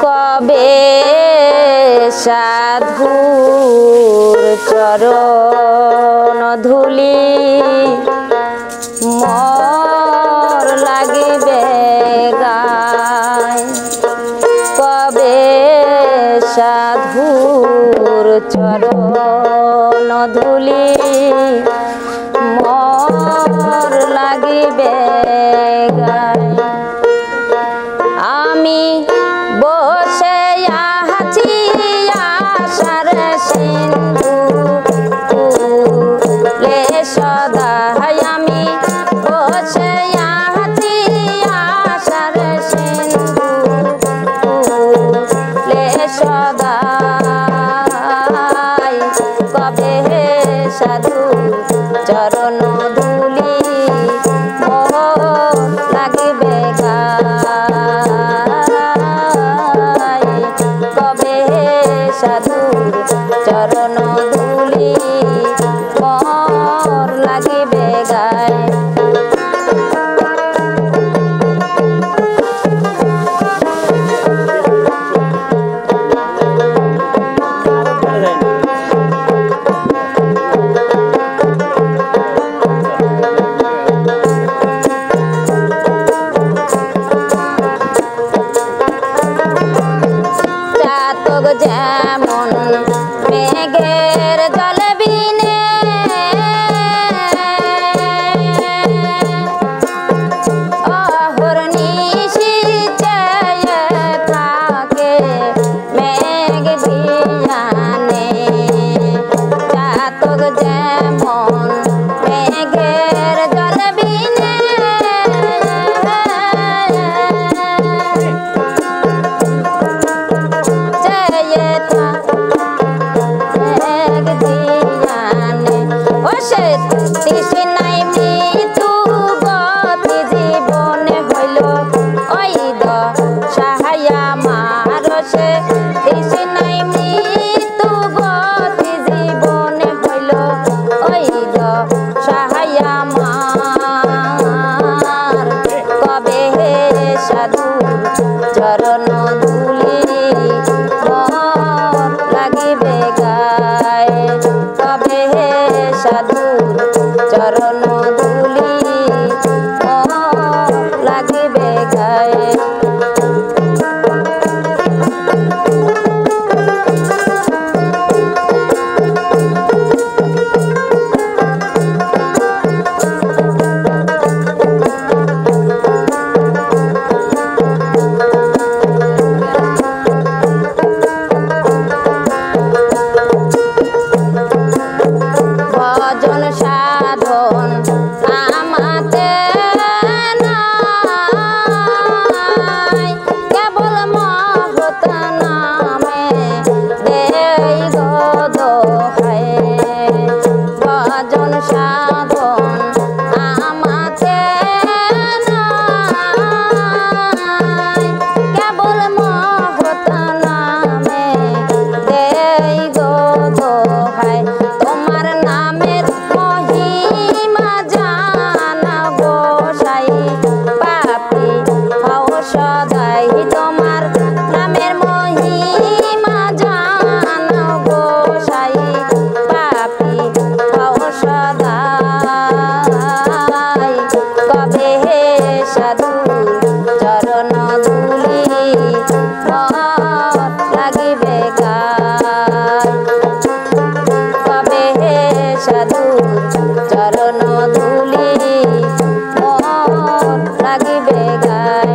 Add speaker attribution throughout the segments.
Speaker 1: কবে সাধুর চরণ ধুলি মোর লাগিবে গায়। কবে সাধুর চরণ ধুলি মোর লাগিবে গায়। আমি বসে আছি আশার সিন্ধু লে সদা। আমি বসে আছি আশার সিন্ধু লে সদা। কবে সাধু চরণ ধুলি মোর লাগিবে গায়। কবে সাধুর চরণ ধুলি মোর লাগিবে গায়। যেমন মেঘের জল বিনে অহর্নিশি চেয়ে থাকে মেঘ ধিয়ানে। চাতক যেমন মেঘের জল বিনে তৃষ্ণায় মৃত্যু গতি জীবনে হইল ওই সাহায্য মারসে। তৃষ্ণায় মৃত্যু গতি জীবনে হইল ওই সাহায্য মার। কবে সাধুর চরণ ধুলি মোর লাগিবে গায়। কবে সাধুর চরণ ধুলি মোর লাগিবে গায়। ভজন সাধন আমাতে নাই, কেবল মহৎ নামে দেই গো দোহাই। ভজন সাধন আমাতে নাই, কেবল মহৎ নামে দেই গো দোহাই। তোমার নামের মহিমা জানাব সাই, পাপী হও সদাই। তোমার নামের মহিমা জানাব সাই, পাপী হও সদাই। কবে সাধুর চরণ ধুলি মোর লাগিবে গায়। কবে সাধুর চরণ ধুলি মোর লাগিবে গায়।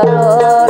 Speaker 1: চরণ